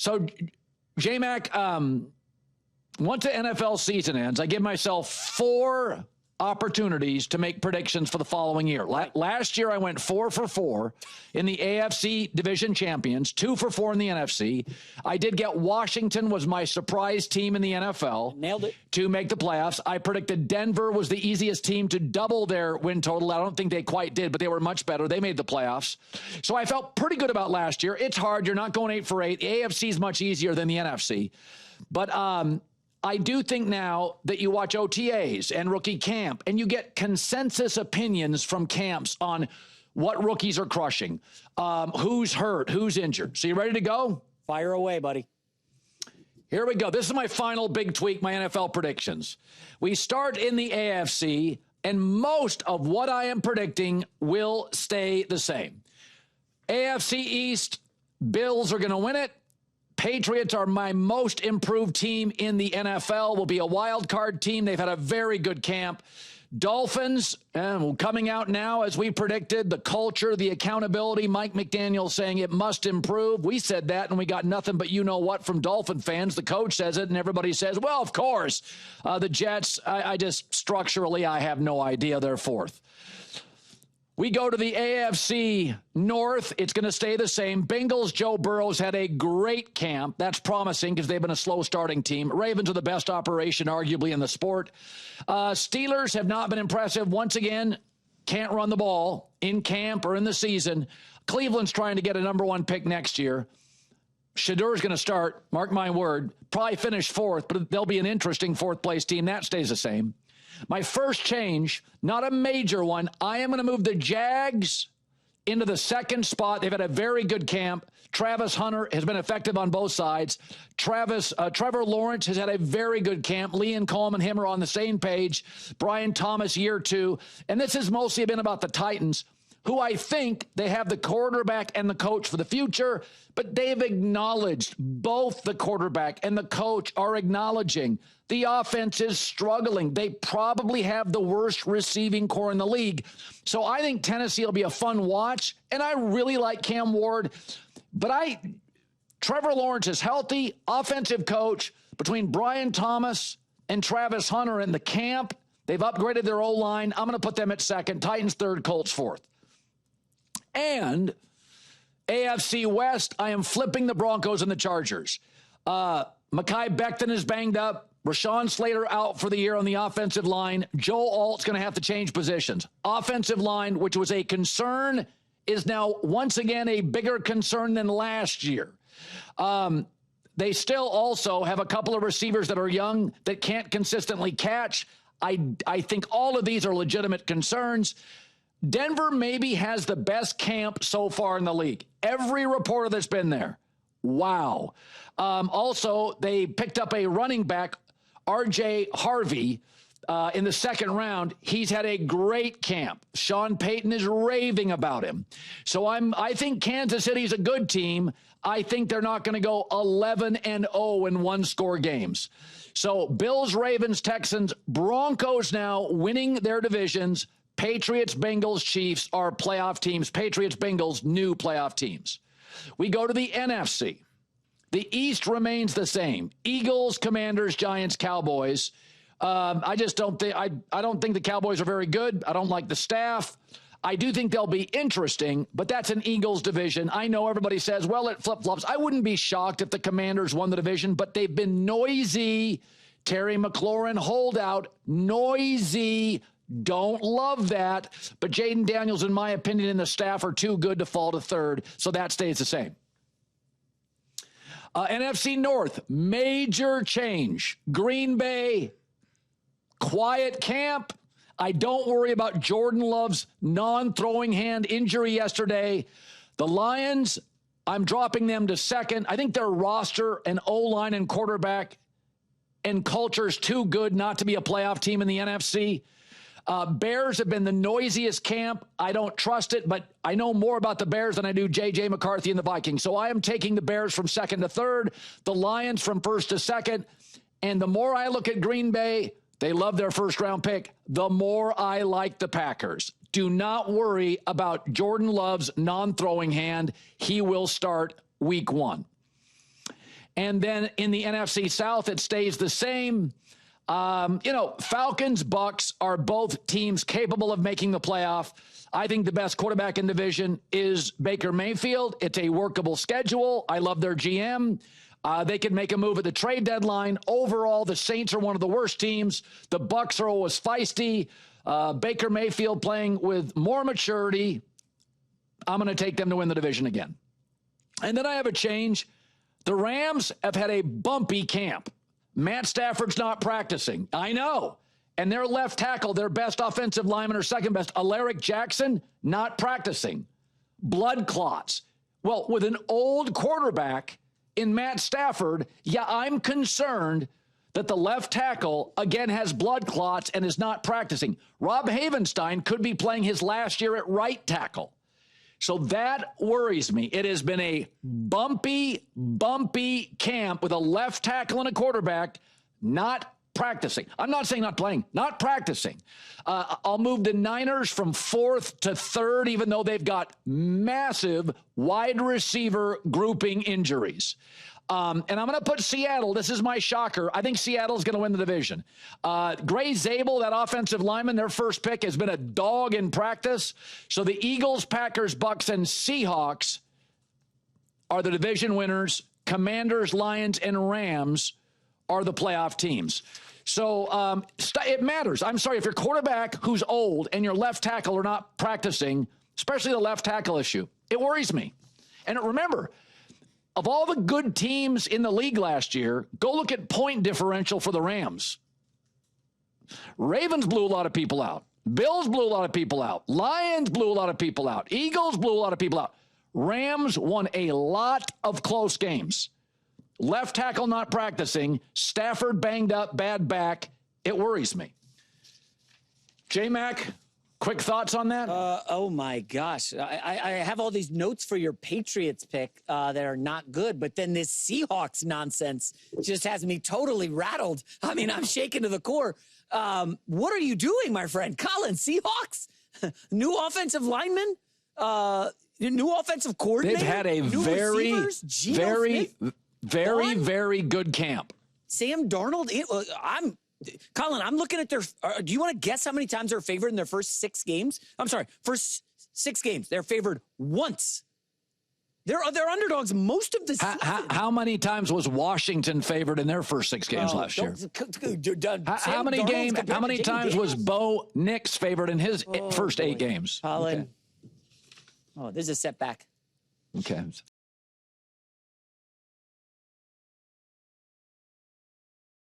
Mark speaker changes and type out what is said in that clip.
Speaker 1: So, J-Mac, once the NFL season ends, I give myself 4 opportunities to make predictions for the following year. Last year, I went 4 for 4 in the AFC division champions, 2 for 4 in the NFC. I did get Washington was my surprise team in the NFL.
Speaker 2: Nailed it.
Speaker 1: To make the playoffs. I predicted Denver was the easiest team to double their win total. I don't think they quite did, but they were much better. They made the playoffs. So I felt pretty good about last year. It's hard. You're not going 8 for 8. The AFC is much easier than the NFC. But, I do think now that you watch OTAs and rookie camp and you get consensus opinions from camps on what rookies are crushing, who's hurt, who's injured. So you ready to go?
Speaker 2: Fire away, buddy.
Speaker 1: Here we go. This is my final big tweak, my NFL predictions. We start in the AFC, and most of what I am predicting will stay the same. AFC East, Bills are going to win it. Patriots are my most improved team in the NFL, will be a wild card team. They've had a very good camp. Dolphins, coming out now, as we predicted, the culture, the accountability, Mike McDaniel saying it must improve. We said that, and we got nothing but you-know-what from Dolphin fans. The coach says it, and everybody says, well, of course. The Jets, I just structurally, I have no idea. They're 4th. We go to the AFC North. It's going to stay the same. Bengals, Joe Burrow's had a great camp. That's promising because they've been a slow starting team. Ravens are the best operation, arguably, in the sport. Steelers have not been impressive. Once again, can't run the ball in camp or in the season. Cleveland's trying to get a number 1 pick next year. Shadur's going to start, mark my word, probably finish 4th, but they'll be an interesting 4th-place team. That stays the same. My first change, not a major one, I am going to move the Jags into the 2nd spot. They've had a very good camp. Travis Hunter has been effective on both sides. Trevor Lawrence has had a very good camp. Lee and Coleman, him are on the same page. Brian Thomas, year 2. And this has mostly been about the Titans, who I think they have the quarterback and the coach for the future, but they've acknowledged, both the quarterback and the coach are acknowledging the offense is struggling. They probably have the worst receiving core in the league. So I think Tennessee will be a fun watch, and I really like Cam Ward. But Trevor Lawrence is healthy, offensive coach, between Brian Thomas and Travis Hunter in the camp. They've upgraded their O-line. I'm going to put them at 2nd. Titans 3rd, Colts 4th. And AFC West, I am flipping the Broncos and the Chargers. Mekhi Becton is banged up. Rashawn Slater out for the year on the offensive line. Joe Alt's going to have to change positions. Offensive line, which was a concern, is now once again a bigger concern than last year. They still also have a couple of receivers that are young that can't consistently catch. I think all of these are legitimate concerns. Denver maybe has the best camp so far in the league. Every reporter that's been there. Wow. Also, they picked up a running back, R.J. Harvey, in the 2nd round. He's had a great camp. Sean Payton is raving about him. So I think Kansas City's a good team. I think they're not going to go 11-0 in 1-score games. So Bills, Ravens, Texans, Broncos now winning their divisions. Patriots, Bengals, Chiefs are playoff teams. Patriots, Bengals, new playoff teams. We go to the NFC. The East remains the same. Eagles, Commanders, Giants, Cowboys. I don't think the Cowboys are very good. I don't like the staff. I do think they'll be interesting, but that's an Eagles division. I know everybody says, well, it flip-flops. I wouldn't be shocked if the Commanders won the division, but they've been noisy. Terry McLaurin holdout, noisy. Don't love that. But Jaden Daniels, in my opinion, and the staff are too good to fall to 3rd, so that stays the same. NFC North, major change. Green Bay, quiet camp. I don't worry about Jordan Love's non-throwing hand injury yesterday. The Lions, I'm dropping them to 2nd. I think their roster and O-line and quarterback and culture is too good not to be a playoff team in the NFC. Bears have been the noisiest camp. I don't trust it, but I know more about the Bears than I do J.J. McCarthy and the Vikings. So I am taking the Bears from 2nd to 3rd, the Lions from 1st to 2nd. And the more I look at Green Bay, they love their 1st-round pick, the more I like the Packers. Do not worry about Jordan Love's non-throwing hand. He will start week 1. And then in the NFC South, it stays the same. Falcons, Bucks are both teams capable of making the playoff. I think the best quarterback in the division is Baker Mayfield. It's a workable schedule. I love their GM. They could make a move at the trade deadline. Overall, the Saints are one of the worst teams. The Bucks are always feisty. Baker Mayfield playing with more maturity. I'm going to take them to win the division again. And then I have a change. The Rams have had a bumpy camp. Matt Stafford's not practicing. I know. And their left tackle, their best offensive lineman or second best, Alaric Jackson, not practicing. Blood clots. Well, with an old quarterback in Matt Stafford, I'm concerned that the left tackle, again, has blood clots and is not practicing. Rob Havenstein could be playing his last year at right tackle. So that worries me. It has been a bumpy camp with a left tackle and a quarterback not practicing. I'm not saying not playing, not practicing. I'll move the Niners from 4th to 3rd, even though they've got massive wide receiver grouping injuries. And I'm going to put Seattle. This is my shocker. I think Seattle's going to win the division. Gray Zabel, that offensive lineman, their first pick, has been a dog in practice. So the Eagles, Packers, Bucks, and Seahawks are the division winners. Commanders, Lions, and Rams are the playoff teams. So it matters. I'm sorry, if your quarterback who's old and your left tackle are not practicing, especially the left tackle issue, it worries me. And remember, of all the good teams in the league last year, go look at point differential for the Rams. Ravens blew a lot of people out. Bills blew a lot of people out. Lions blew a lot of people out. Eagles blew a lot of people out. Rams won a lot of close games. Left tackle not practicing. Stafford banged up, bad back. It worries me. J-Mac, quick thoughts on that?
Speaker 2: Oh, my gosh. I have all these notes for your Patriots pick that are not good, but then this Seahawks nonsense just has me totally rattled. I mean, I'm shaken to the core. What are you doing, my friend? Colin, Seahawks? New offensive lineman? New offensive coordinator?
Speaker 1: They've had a very good camp.
Speaker 2: Sam Darnold? Colin, I'm looking at their. Do you want to guess how many times they're favored in their first 6 games? I'm sorry, first 6 games. They're favored once. They're underdogs most of the season.
Speaker 1: How many times was Washington favored in their first 6 games last year? How many times was Bo Nix favored in his first 8 games?
Speaker 2: Colin. Okay. Oh, this is a setback.
Speaker 1: Okay.